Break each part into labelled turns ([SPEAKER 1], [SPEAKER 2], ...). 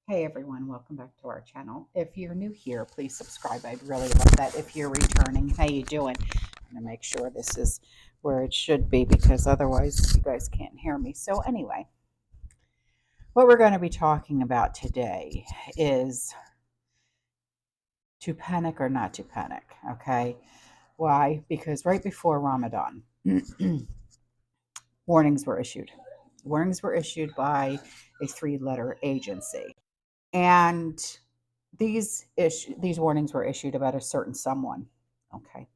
[SPEAKER 1] Hey everyone, welcome back to our channel. If you're new here, please subscribe. I'd really love that. If you're returning, how you doing? I'm gonna make sure this is where it should be because otherwise you guys can't hear me. So anyway, what we're going to be talking about today is to panic or not to panic, okay? Why? Because right before Ramadan, warnings were issued. Warnings were issued by a three-letter agency. And these warnings were issued about a certain someone, okay,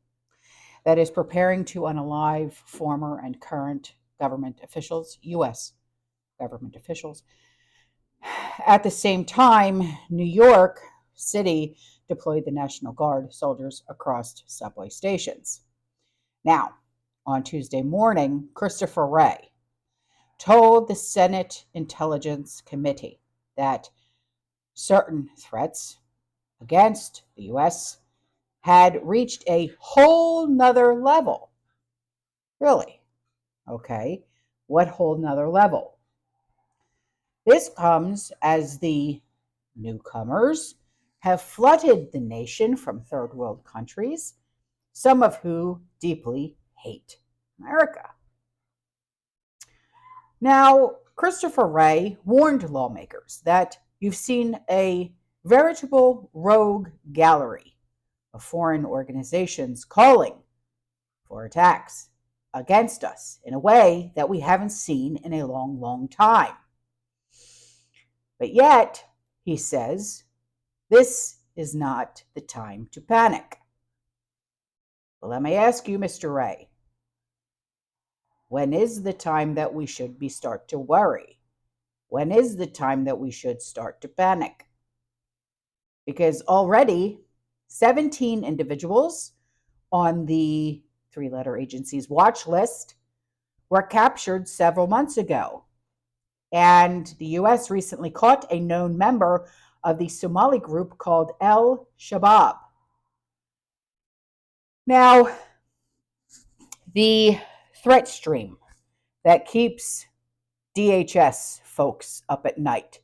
[SPEAKER 1] that is preparing to unalive former and current government officials, U.S. government officials. At the same time, New York City deployed the National Guard soldiers across subway stations. Now, on Tuesday morning, Christopher Wray told the Senate Intelligence Committee that certain threats against the U.S. had reached a whole nother level. Really? Okay. What whole nother level? This comes as the newcomers have flooded the nation from third world countries, some of who deeply hate America. Now, Christopher Wray warned lawmakers that you've seen a veritable rogue gallery of foreign organizations calling for attacks against us in a way that we haven't seen in a long, long time. But yet, he says, this is not the time to panic. Well, let me ask you, Mr. Wray, when is the time that we should start to worry? When is the time that we should start to panic? Because already 17 individuals on the three-letter agency's watch list were captured several months ago. And the U.S. recently caught a known member of the Somali group called Al-Shabaab. Now, the threat stream that keeps DHS folks up at night,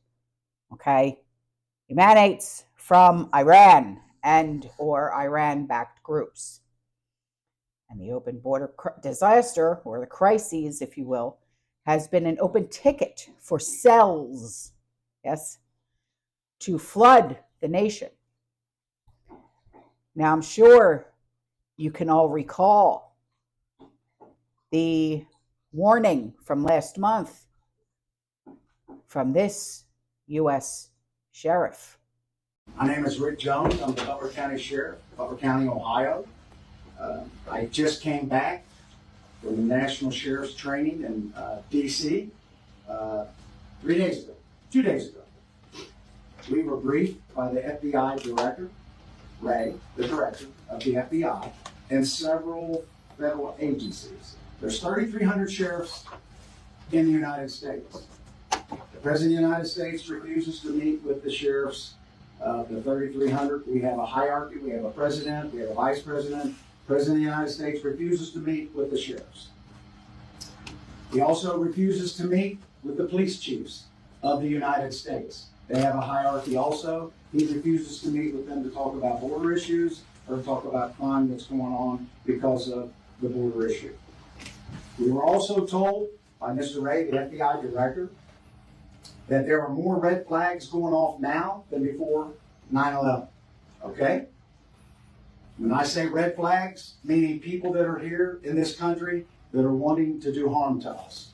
[SPEAKER 1] okay, emanates from Iran and or Iran-backed groups. And the open border disaster, or the crises, if you will, has been an open ticket for cells, yes, to flood the nation. Now, I'm sure you can all recall the warning from last month from this U.S. sheriff.
[SPEAKER 2] My name is Rick Jones. I'm the Butler County Sheriff, Butler County, Ohio. I just came back from the National Sheriff's Training in D.C. 2 days ago. We were briefed by the FBI Director, Wray, the Director of the FBI, and several federal agencies. There's 3,300 sheriffs in the United States. The President of the United States refuses to meet with the sheriffs of the 3,300. We have a hierarchy. We have a president. We have a vice president. The President of the United States refuses to meet with the sheriffs. He also refuses to meet with the police chiefs of the United States. They have a hierarchy also. He refuses to meet with them to talk about border issues or talk about crime that's going on because of the border issue. We were also told by Mr. Wray, the FBI Director, that there are more red flags going off now than before 9/11. Okay? When I say red flags, meaning people that are here in this country that are wanting to do harm to us.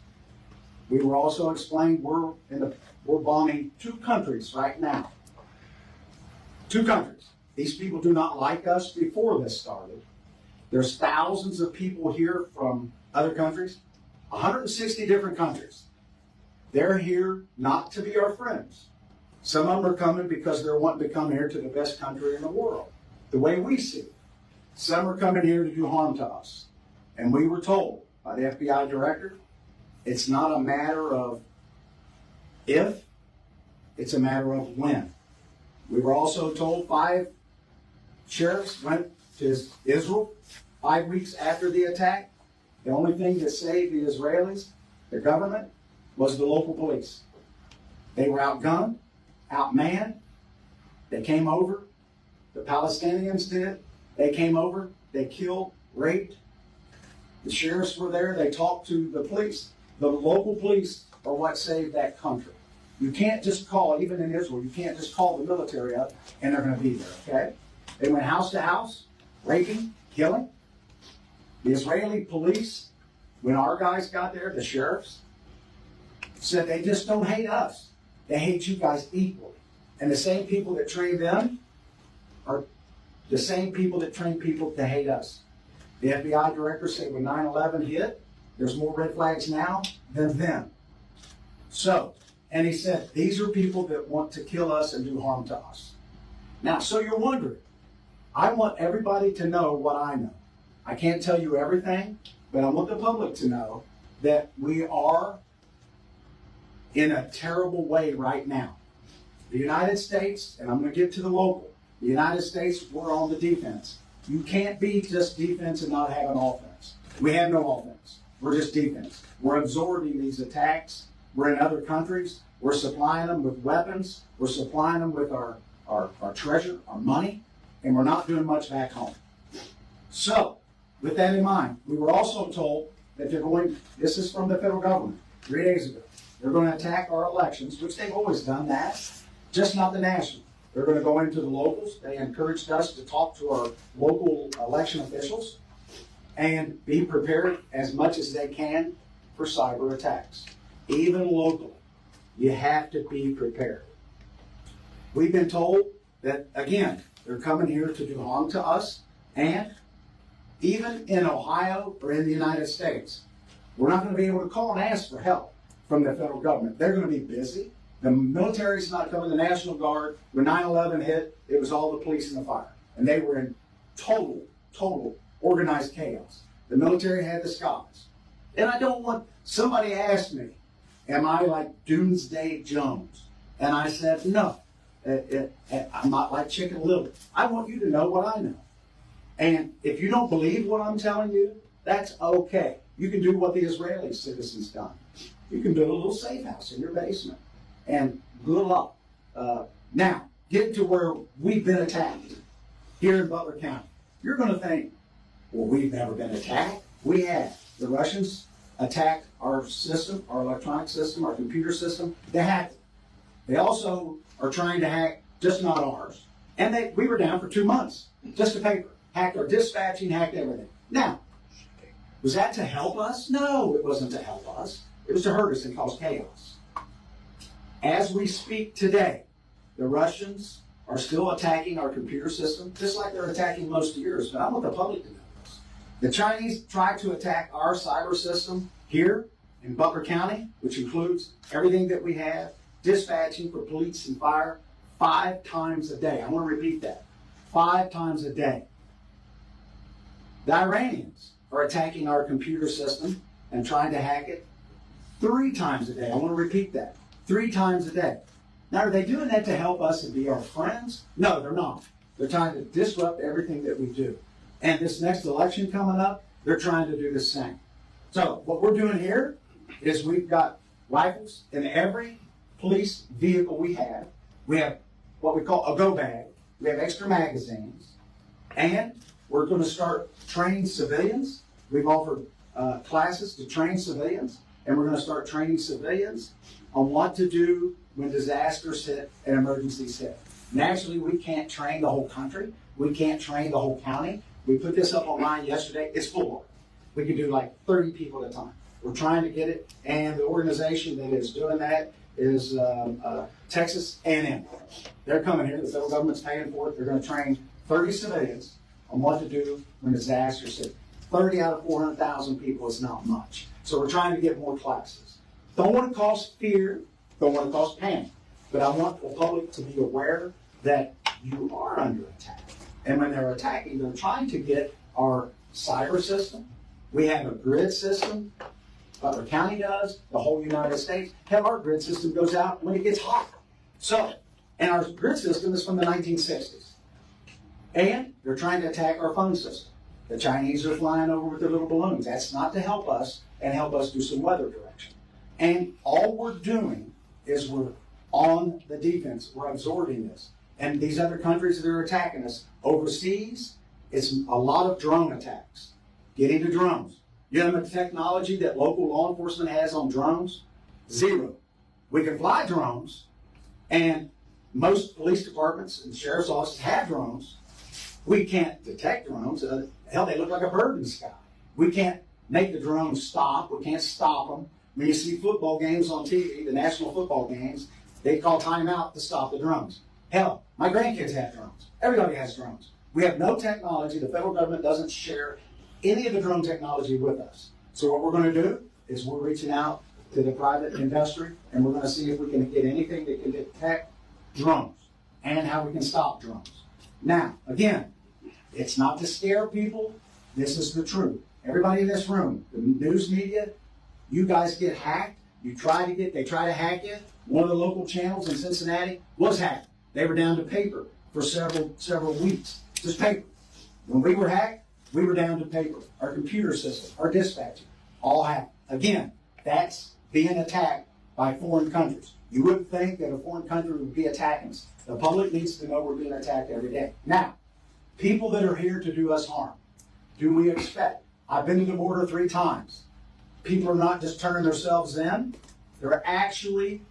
[SPEAKER 2] We were also explained we're bombing 2 countries right now. 2 countries. These people do not like us before this started. There's thousands of people here from other countries, 160 different countries. They're here not to be our friends. Some of them are coming because they're wanting to come here to the best country in the world, the way we see it. Some are coming here to do harm to us. And we were told by the FBI Director, it's not a matter of if, it's a matter of when. We were also told 5 sheriffs went to Israel 5 weeks after the attack. The only thing that saved the Israelis, the government, was the local police. They were outgunned. outmanned. They came over. The Palestinians did. They came over. They killed, raped. The sheriffs were there. They talked to the police. The local police are what saved that country. You can't just call, even in Israel, you can't just call the military up and they're going to be there, okay? They went house to house, raping, killing. The Israeli police, when our guys got there, the sheriffs, said they just don't hate us. They hate you guys equally. And the same people that train them are the same people that train people to hate us. The FBI director said when 9/11 hit, there's more red flags now than then. So, and he said, these are people that want to kill us and do harm to us. Now, so you're wondering, I want everybody to know what I know. I can't tell you everything, but I want the public to know that we are in a terrible way right now. The United States, and I'm going to get to the local, the United States, we're on the defense. You can't be just defense and not have an offense. We have no offense. We're just defense. We're absorbing these attacks. We're in other countries. We're supplying them with weapons. We're supplying them with our treasure, our money, and we're not doing much back home. So, with that in mind, we were also told that they're going, this is from the federal government, 3 days ago, they're going to attack our elections, which they've always done that, just not the national. They're going to go into the locals. They encouraged us to talk to our local election officials and be prepared as much as they can for cyber attacks. Even locally, you have to be prepared. We've been told that, again, they're coming here to do harm to us, and even in Ohio or in the United States, we're not going to be able to call and ask for help from the federal government. They're going to be busy. The military's not coming, the National Guard. When 9/11 hit, it was all the police and the fire. And they were in total organized chaos. The military had the skies. And I don't want, somebody asked me, am I like Doomsday Jones? And I said, no, I'm not like Chicken Little. I want you to know what I know. And if you don't believe what I'm telling you, that's okay. You can do what the Israeli citizens done. You can build a little safe house in your basement. And good luck. Now, get to where we've been attacked here in Butler County. You're going to think, well, we've never been attacked. We have. The Russians attacked our system, our electronic system, our computer system. They hacked it. They also are trying to hack, just not ours. And we were down for 2 months, just a paper. Hacked our dispatching, hacked everything. Now, was that to help us? No, it wasn't to help us. It was to hurt us and cause chaos. As we speak today, the Russians are still attacking our computer system, just like they're attacking most of yours, but I want the public to know this. The Chinese tried to attack our cyber system here in Butler County, which includes everything that we have, dispatching for police and fire, 5 times a day. I want to repeat that. 5 times a day. The Iranians are attacking our computer system and trying to hack it 3 times a day. I want to repeat that. 3 times a day. Now, are they doing that to help us and be our friends? No, they're not. They're trying to disrupt everything that we do. And this next election coming up, they're trying to do the same. So what we're doing here is we've got rifles in every police vehicle we have. We have what we call a go bag. We have extra magazines. And we're going to start training civilians. We've offered classes to train civilians. And we're going to start training civilians on what to do when disasters hit and emergencies hit. Naturally, we can't train the whole country. We can't train the whole county. We put this up online yesterday. It's full. We can do like 30 people at a time. We're trying to get it, and the organization that is doing that is Texas A&M. They're coming here. The federal government's paying for it. They're going to train 30 civilians on what to do when disasters hit. 30 out of 400,000 people is not much. So we're trying to get more classes. Don't want to cause fear. Don't want to cause panic. But I want the public to be aware that you are under attack. And when they're attacking, they're trying to get our cyber system. We have a grid system. Butler County does. The whole United States. Hell, our grid system goes out when it gets hot. So, and our grid system is from the 1960s. And they're trying to attack our phone system. The Chinese are flying over with their little balloons. That's not to help us and help us do some weather direction. And all we're doing is we're on the defense. We're absorbing this. And these other countries that are attacking us overseas, it's a lot of drone attacks. Get into drones. You know the technology that local law enforcement has on drones? Zero. We can fly drones, and most police departments and sheriff's offices have drones. We can't detect drones. Hell, they look like a bird in the sky. We can't make the drones stop. We can't stop them. When you see football games on TV, the national football games, they call timeout to stop the drones. Hell, my grandkids have drones. Everybody has drones. We have no technology. The federal government doesn't share any of the drone technology with us. So what we're going to do is we're reaching out to the private industry, and we're going to see if we can get anything that can detect drones and how we can stop drones. Now, again, it's not to scare people. This is the truth. Everybody in this room, the news media, you guys get hacked. They try to hack you. One of the local channels in Cincinnati was hacked. They were down to paper for several weeks. Just paper. When we were hacked, we were down to paper. Our computer system, our dispatcher, all hacked. Again, that's being attacked by foreign countries. You wouldn't think that a foreign country would be attacking us. The public needs to know we're being attacked every day. Now, people that are here to do us harm, do we expect? I've been to the border 3 times. People are not just turning themselves in. They're actually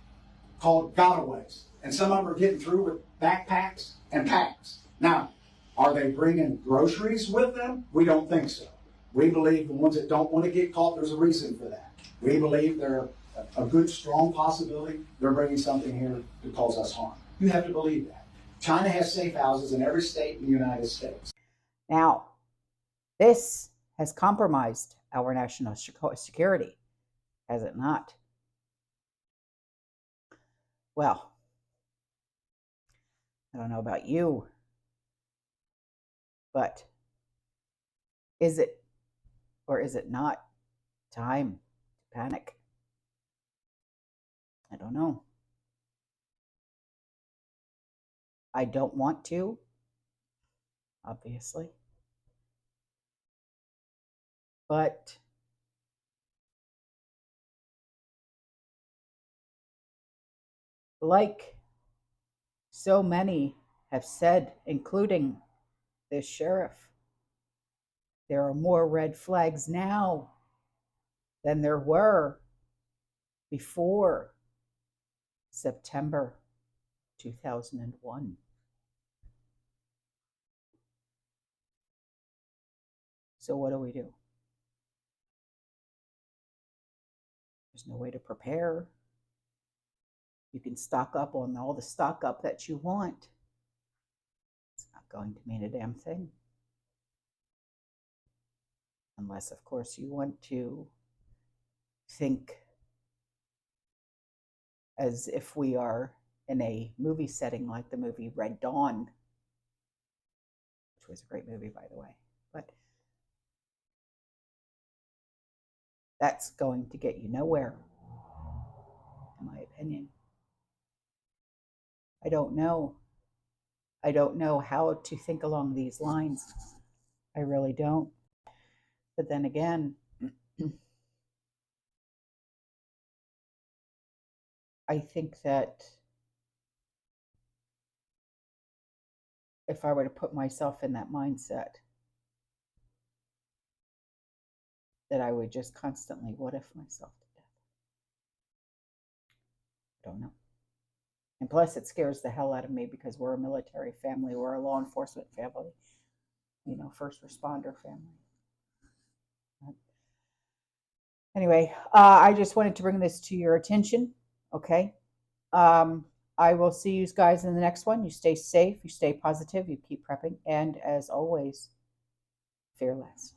[SPEAKER 2] called gotaways. And some of them are getting through with backpacks and packs. Now, are they bringing groceries with them? We don't think so. We believe the ones that don't want to get caught, there's a reason for that. We believe they're a good, strong possibility they're bringing something here to cause us harm. You have to believe that. China has safe houses in every state in the United States.
[SPEAKER 1] Now, this has compromised our national security, has it not? Well, I don't know about you, but is it or is it not time to panic? I don't know. I don't want to, obviously. But like so many have said, including this sheriff, there are more red flags now than there were before September 2001. So what do we do? There's no way to prepare. You can stock up on all the stock up that you want. It's not going to mean a damn thing. Unless, of course, you want to think as if we are in a movie setting like the movie Red Dawn, which was a great movie, by the way. But that's going to get you nowhere, in my opinion. I don't know. I don't know how to think along these lines. I really don't. But then again, I think that if I were to put myself in that mindset, that I would just constantly what if myself to death. I don't know. And plus, it scares the hell out of me because we're a military family, we're a law enforcement family, first responder family. Anyway, I just wanted to bring this to your attention, okay? I will see you guys in the next one. You stay safe, you stay positive, you keep prepping, and as always, fear less.